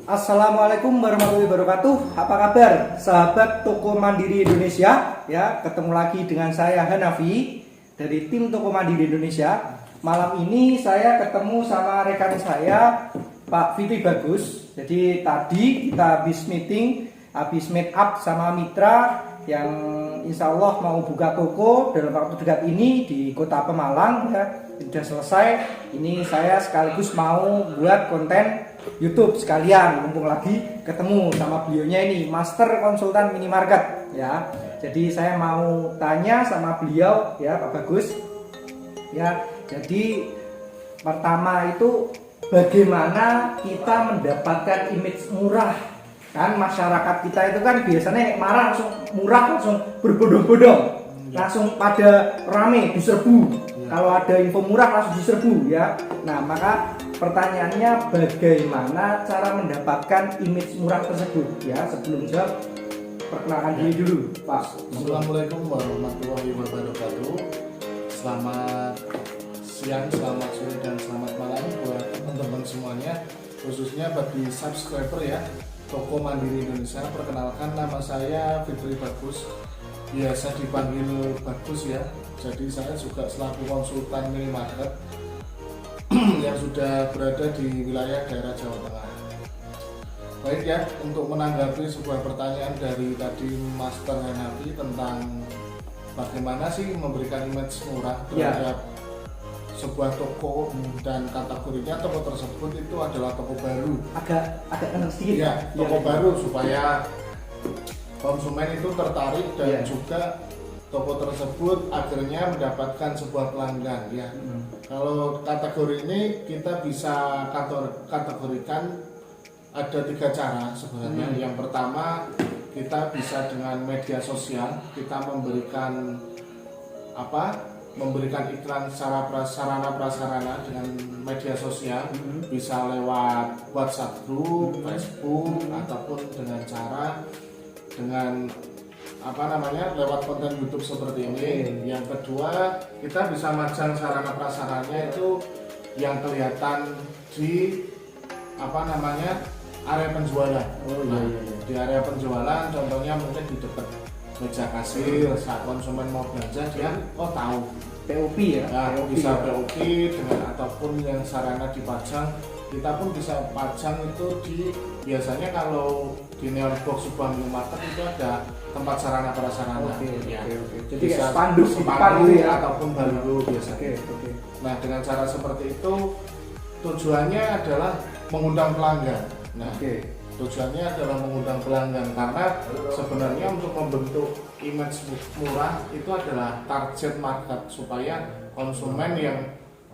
Assalamualaikum warahmatullahi wabarakatuh. Apa kabar sahabat Toko Mandiri Indonesia? Ya, ketemu lagi dengan saya Hanafi dari tim Toko Mandiri Indonesia. Malam ini saya ketemu sama rekan saya Pak Fitri Bagus. Jadi tadi kita habis meeting, habis meet up sama mitra yang insya Allah mau buka toko dalam waktu dekat ini di Kota Pemalang ya. Sudah selesai. Ini saya sekaligus mau buat konten YouTube sekalian, mumpung lagi ketemu sama beliaunya ini, Master Konsultan Minimarket ya. Jadi saya mau tanya sama beliau ya, Pak Bagus. Ya, jadi pertama itu bagaimana kita mendapatkan image murah? Kan masyarakat kita itu kan biasanya marah langsung murah, langsung berbondong-bondong, langsung pada rame diserbu. Kalau ada info murah langsung diserbu ya. Nah, maka pertanyaannya bagaimana cara mendapatkan image murah tersebut ya. Sebelum jawab, perkenalkan diri dulu, Pak. Assalamualaikum warahmatullahi wabarakatuh. Selamat siang, selamat sore, dan selamat malam buat teman-teman semuanya, khususnya bagi subscriber ya Toko Mandiri Indonesia. Perkenalkan, nama saya Fitri Bagus, biasa dipanggil Bagus ya. Jadi saya juga selaku konsultan minimarket yang sudah berada di wilayah daerah Jawa Tengah. Baik ya, untuk menanggapi sebuah pertanyaan dari tadi Master Hanafi tentang bagaimana sih memberikan image murah terhadap sebuah toko dan kategorinya toko tersebut itu adalah toko baru. Agak tenang sedikit ya, toko baru supaya konsumen itu tertarik dan juga toko tersebut akhirnya mendapatkan sebuah pelanggan ya. Kalau kategori ini kita bisa kategorikan ada 3 cara sebenarnya. Yang pertama, kita bisa dengan media sosial, kita memberikan iklan sarana prasarana dengan media sosial, bisa lewat WhatsApp group, Facebook, ataupun dengan lewat konten YouTube seperti ini. Yang kedua, kita bisa majang sarana prasarannya itu yang kelihatan di area penjualan. Di area penjualan, contohnya mungkin di dekat meja kasir, saat konsumen mau belanja dia tahu POP ya, bisa POP dengan ataupun yang sarana dipajang. Kita pun bisa pajang itu biasanya kalau di neon box sebuah minimarket itu ada tempat sarana prasarana. Jadi bisa spanduk ya, ataupun baliho biasanya. Nah, dengan cara seperti itu tujuannya adalah mengundang pelanggan. Tujuannya adalah mengundang pelanggan karena sebenarnya untuk membentuk image murah itu adalah target market supaya konsumen yang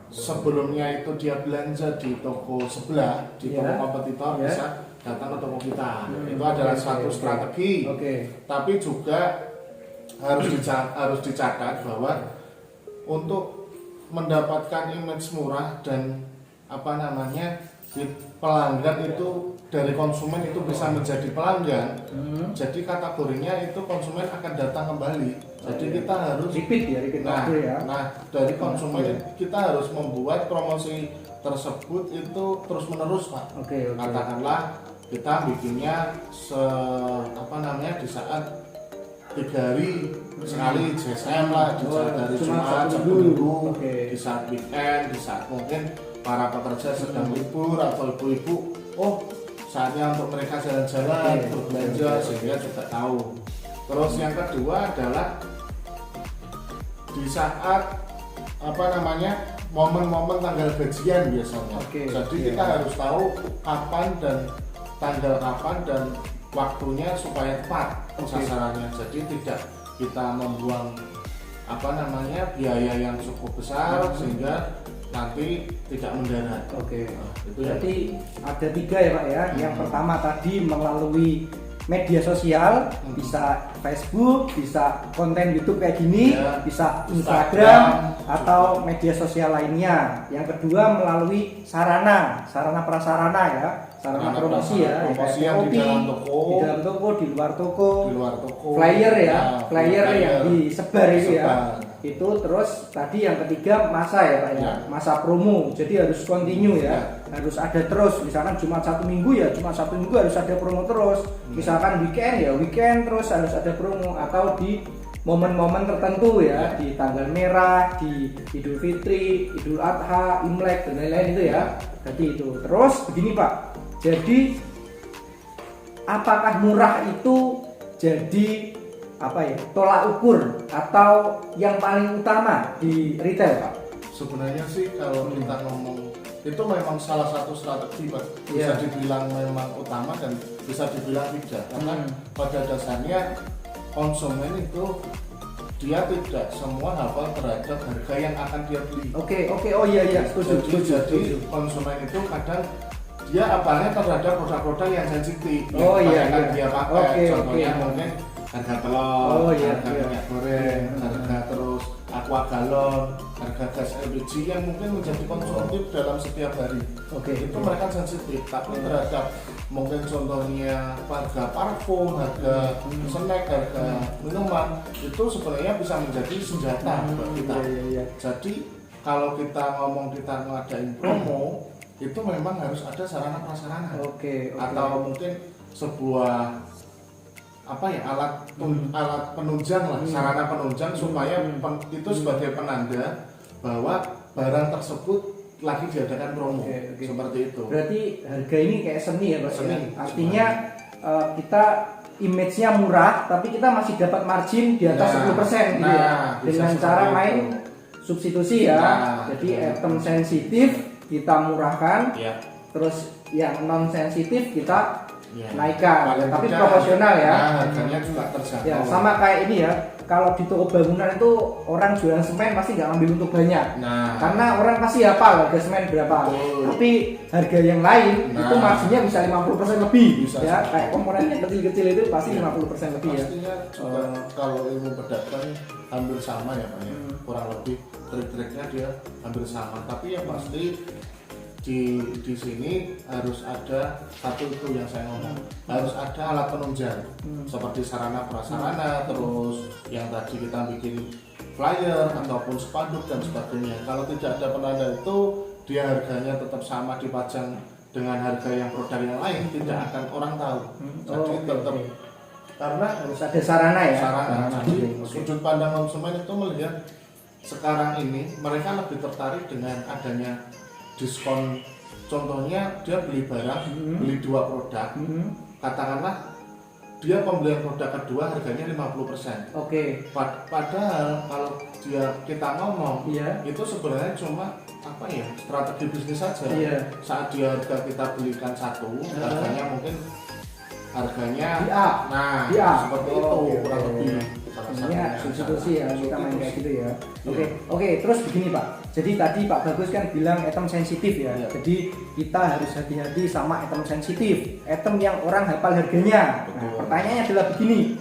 sebelumnya itu dia belanja di toko sebelah, di toko kompetitor bisa datang ke toko kita. Itu adalah suatu strategi. Tapi juga harus dicatat bahwa untuk mendapatkan image murah dan pelanggan itu dari konsumen itu bisa menjadi pelanggan. Jadi kategorinya itu konsumen akan datang kembali. Jadi kita harus repeat ya. Nah, dari konsumen kita harus membuat promosi tersebut itu terus menerus, Pak. Katakanlah kita bikinnya di saat 3 hari sekali JSM lah, di saat hari Jumat, Sabtu Minggu, di saat weekend, di saat mungkin para pekerja sedang libur atau ibu-ibu, saatnya untuk mereka jalan-jalan, berbelanja, sehingga juga tahu. Terus yang kedua adalah di saat momen-momen tanggal gajian biasanya. Jadi kita harus tahu kapan dan tanggal kapan dan waktunya supaya tepat sasarannya. Jadi tidak kita membuang biaya yang cukup besar sehingga nanti tidak mendarat. Itu berarti ada 3 ya, Pak ya. Yang pertama tadi melalui media sosial, bisa Facebook, bisa konten YouTube kayak gini, bisa Instagram atau media sosial lainnya. Yang kedua melalui sarana prasarana ya, sarana promosi ya, yang di dalam toko, di luar toko, flyer yang disebar itu ya. Itu terus tadi yang ketiga masa ya Pak ya, masa promo. Jadi harus continue ya. harus ada terus. Misalkan Jumat Sabtu Minggu ya Jumat Sabtu Minggu harus ada promo terus. Misalkan weekend ya weekend terus harus ada promo, atau di momen-momen tertentu ya, di tanggal merah, di Idul Fitri, Idul Adha, Imlek dan lain-lain itu ya. Jadi itu. Terus begini Pak. Jadi apakah murah itu jadi apa ya, tolak ukur atau yang paling utama di retail Pak? Sebenarnya sih kalau kita ngomong itu memang salah satu strategi Pak. Bisa dibilang memang utama dan bisa dibilang tidak, karena pada dasarnya konsumen itu dia tidak semua hafal terhadap harga yang akan dia beli. Oke, oh iya setuju. Jadi konsumen itu kadang dia apalnya terhadap produk-produk yang sensitif yang akan dia pakai. Contohnya oke. mungkin harga telur, harga iya. minyak goreng, harga terus aqua galon, harga gas LPG yang mungkin menjadi konsumtif dalam setiap hari. Itu mereka sensitif, tapi terhadap mungkin contohnya harga parfum, harga snack, harga minuman itu sebenarnya bisa menjadi senjata buat kita. Jadi kalau kita ngomong kita ngadain promo itu memang harus ada sarana prasarana. Atau mungkin sebuah alat penunjang lah, sarana penunjang supaya itu sebagai penanda bahwa barang tersebut lagi diadakan promo. Seperti itu. Berarti harga ini kayak seni ya Pak? Seni. Artinya kita image-nya murah tapi kita masih dapat margin di atas 10% gitu ya. Dengan cara main substitusi ya. Jadi item sensitif kita murahkan, terus yang non sensitif kita naikkan, tapi proporsional ya. Harganya juga terjangkau. Ya, sama kayak ini ya. Kalau di toko bangunan itu orang jualan semen pasti nggak ngambil untuk banyak. Karena orang pasti hafal harga semen berapa. Tapi harga yang lain itu marginnya bisa 50% lebih. Ya, kayak komponen yang kecil-kecil itu pasti 50% lebih ya. Pastinya juga kalau ilmu pedagang hampir sama ya Pak ya. Kurang lebih trik-triknya dia hampir sama. Tapi yang pasti di sini harus ada satu itu yang saya ngomong, harus ada alat penunjang seperti sarana prasarana, terus yang tadi kita bikin flyer ataupun spanduk dan sebagainya. Kalau tidak ada penanda itu, dia harganya tetap sama dipajang dengan harga yang produk yang lain, tidak akan orang tahu. Jadi tetap karena harus ada sarana ya. Jadi sudut pandang konsumen itu melihat sekarang ini mereka lebih tertarik dengan adanya diskon. Contohnya dia beli barang, beli 2 produk, katakanlah dia pembelian produk kedua harganya 50%. Padahal kalau kita ngomong itu sebenarnya cuma strategi bisnis saja. Saat harga kita belikan satu, harganya mungkin harganya seperti itu kurang lebih. Ini substitusi ya, kita main kayak gitu ya. Oke, terus begini Pak. Jadi tadi Pak Bagus kan bilang item sensitif ya. Jadi kita harus hati-hati sama item sensitif, item yang orang hafal harganya. Nah, pertanyaannya adalah begini.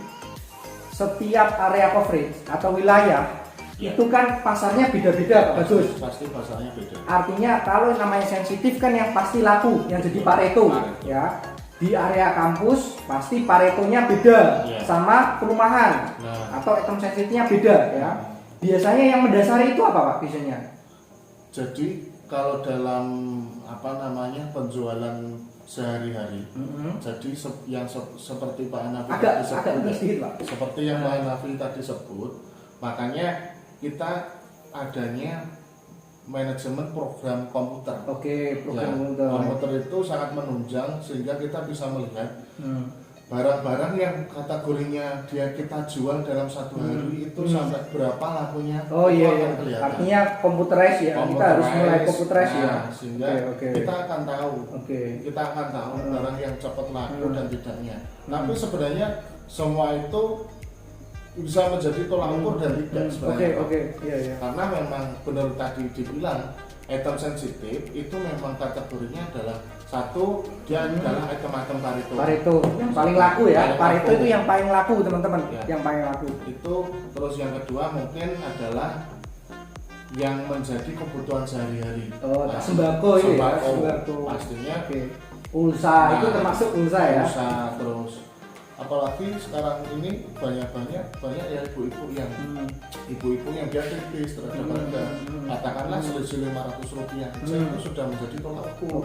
Setiap area coverage atau wilayah itu kan pasarnya beda-beda Pak Bagus. Pasti pasarnya beda. Artinya kalau namanya sensitif kan yang pasti laku, yang jadi Pareto ya. Di area kampus pasti Paretonya beda sama perumahan atau item sensitifnya beda ya. Biasanya yang mendasari itu apa Pak biasanya? Jadi kalau dalam penjualan sehari-hari, jadi yang seperti Pak Hanafi tadi sebut, seperti yang Pak Hanafi tadi sebut, makanya kita adanya manajemen program komputer. Program komputer itu sangat menunjang sehingga kita bisa melihat barang-barang yang kategorinya kita jual dalam satu hari itu sampai berapa lakunya. Artinya computerized ya. Kita harus mulai computerized ya. Sehingga kita akan tahu. Kita akan tahu barang yang cepat laku dan tidaknya. Tapi sebenarnya semua itu bisa menjadi tolak ukur dan tidak sebenarnya. Karena memang benar tadi dibilang item sensitif itu memang kategorinya adalah satu, dia adalah item-item Pareto yang paling laku ya. Pareto itu yang paling laku teman-teman, yang paling laku itu. Terus yang kedua mungkin adalah yang menjadi kebutuhan sehari-hari. Sembako pastinya. Pulsa itu termasuk pulsa ya. Terus apalagi sekarang ini banyak ya ibu-ibu yang dia kritis terhadap harga, katakanlah selisih Rp500 itu sudah menjadi tolak ukur.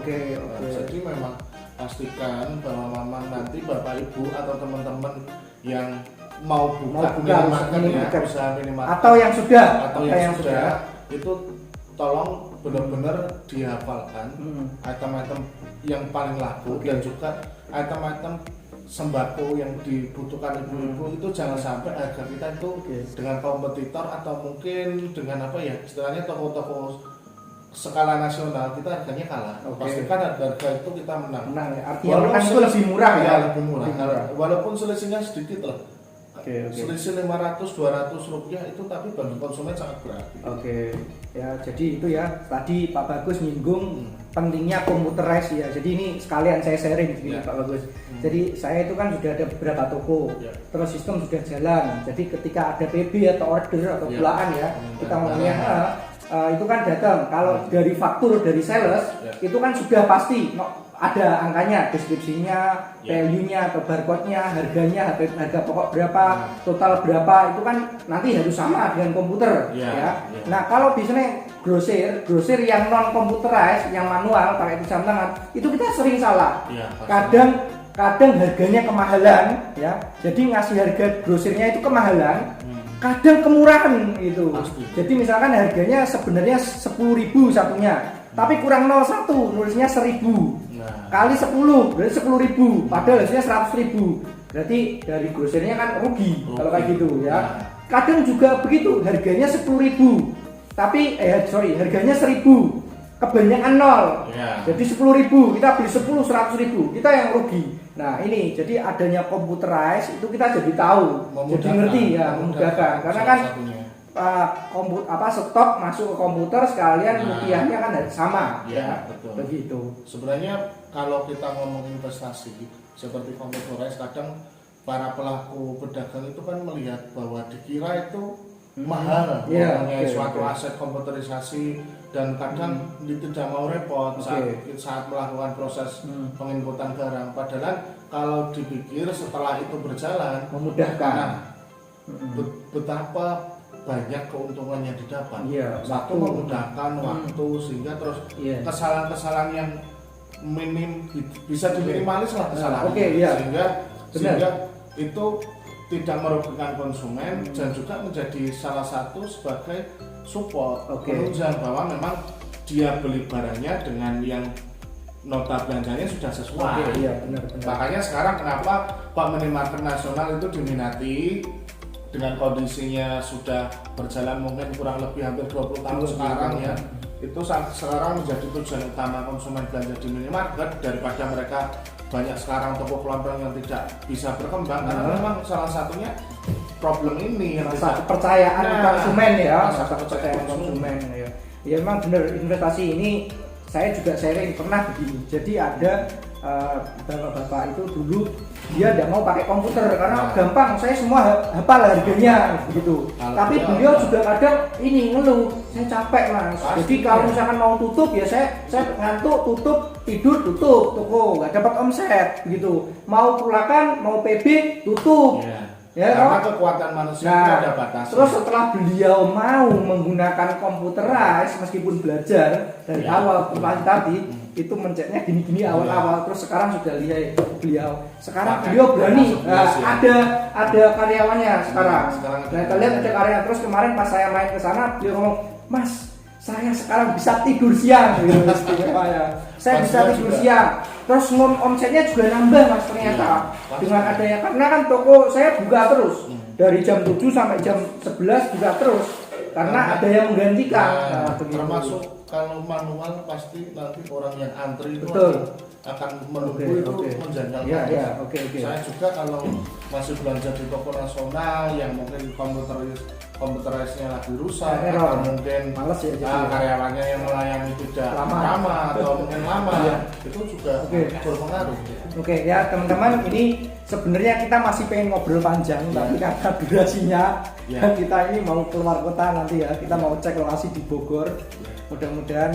Jadi memang pastikan bahwa mama nanti bapak ibu atau teman-teman yang mau buka minimarket ya, usaha minimarket atau yang sudah itu tolong benar-benar dihafalkan item-item yang paling laku dan juga item-item sembako yang dibutuhkan ibu-ibu itu jangan sampai harga kita itu dengan kompetitor atau mungkin dengan apa ya istilahnya toko-toko skala nasional kita harganya kalah. Pastikan harga itu kita menang ya. Artinya menang itu lebih murah ya, lebih murah. Walaupun selisihnya sedikit lah. Selisih Rp500-200 itu tapi bagi konsumen sangat berarti. Ya jadi itu ya tadi Pak Bagus nyinggung pentingnya computerized ya. Jadi ini sekalian saya sharing gini Pak Bagus. Jadi saya itu kan sudah ada beberapa toko, terus sistem sudah jalan. Jadi ketika ada PB atau order atau belaan ya, kita ngomongnya itu kan datang. Kalau dari faktur dari sales itu kan sudah pasti ada angkanya, deskripsinya, value-nya, atau barcode-nya, harganya, harga pokok berapa, total berapa, itu kan nanti harus sama dengan komputer ya. Nah kalau biasanya grosir yang non computerized, yang manual pakai jam tangan, itu kita sering salah. Kadang harganya kemahalan ya, jadi ngasih harga grosirnya itu kemahalan, kadang kemurahan itu. Jadi misalkan harganya sebenarnya 10.000 satunya, tapi kurang 01, nulisnya 1.000 kali 10 berarti 10.000, padahal hasilnya 100.000, berarti dari grosirnya kan rugi kalau kayak gitu ya. Kadang juga begitu, harganya 10.000 tapi harganya 1.000, kebanyakan 0 jadi 10.000, kita beli 100.000 kita yang rugi. Nah ini jadi adanya computerized itu kita jadi tahu, jadi ngerti ya, memudahkan karena kan stok masuk ke komputer sekalian rupiahnya kan sama betul. Begitu. Sebenarnya kalau kita ngomong investasi seperti computerized, kadang para pelaku pedagang itu kan melihat bahwa dikira itu mahal suatu aset komputerisasi dan kadang tidak mau repot saat melakukan proses penginputan barang, padahal kalau dipikir setelah itu berjalan memudahkan. Betapa banyak keuntungan yang didapat. Satu memudahkan waktu sehingga terus kesalahan-kesalahan yang minim bisa diminimalis lah kesalahan. Sehingga itu tidak merugikan konsumen dan juga menjadi salah satu sebagai support penunjang bahwa memang dia beli barangnya dengan yang nota belanjanya sudah sesuai. Benar. Makanya sekarang kenapa Pak Minimarket Nasional itu diminati dengan kondisinya sudah berjalan mungkin kurang lebih hampir 20 tahun sekarang ya. Itu sekarang menjadi tujuan utama konsumen belanja di minimarket daripada mereka banyak sekarang toko kelontong yang tidak bisa berkembang karena memang salah satunya problem ini yang kepercayaan konsumen ya, kepercayaan konsumen ya. Ya memang benar, investasi ini saya juga sharing pernah begini. Jadi ada bapak-bapak itu dulu dia tidak mau pakai komputer karena gampang, saya semua hafal harganya begitu. Tapi beliau juga kadang ini ngeluh, saya capek mas. Jadi kalau misalkan mau tutup ya saya ngantuk, tutup, tidur, tutup toko, nggak dapat omset gitu. Mau pulakan, mau PB, tutup. Karena kekuatan manusia ada batas. Terus setelah beliau mau menggunakan computerized meskipun belajar dari awal tadi itu mencetnya gini-gini awal-awal, terus sekarang sudah lihat sekarang beliau berani. Ada karyawannya sekarang. Nah kita lihat ada karyawan, terus kemarin pas saya main ke sana beliau ngomong, mas saya sekarang bisa tidur siang gitu, saya bisa tidur siang. Terus omsetnya juga nambah mas ternyata dengan adanya, karena kan toko saya buka terus dari jam 7 sampai jam 11 buka terus karena ada yang menggantikan. Termasuk kalau manual pasti nanti orang yang antri itu akan menunggu itu menjanggalkan. Saya juga kalau masih belanja di toko nasional yang mungkin komputerisnya lagi rusak atau mungkin males ya, karyawannya yang melayani tidak lama atau mungkin lama itu juga berpengaruh. Ya teman-teman, ini sebenarnya kita masih pengen ngobrol panjang tapi karena durasinya dan kita ini mau keluar kota nanti ya, kita mau cek lokasi di Bogor Mudah-mudahan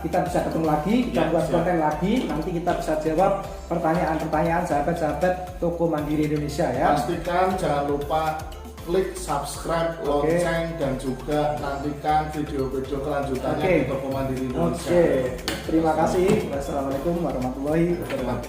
kita bisa ketemu lagi, kita Ya, buat siap. konten lagi. Nanti kita bisa jawab pertanyaan-pertanyaan sahabat-sahabat Toko Mandiri Indonesia ya. Pastikan jangan lupa klik subscribe, Oke. lonceng, dan juga nantikan video-video kelanjutannya Oke. di Toko Mandiri Indonesia. Oke, terima kasih. Wassalamualaikum warahmatullahi wabarakatuh.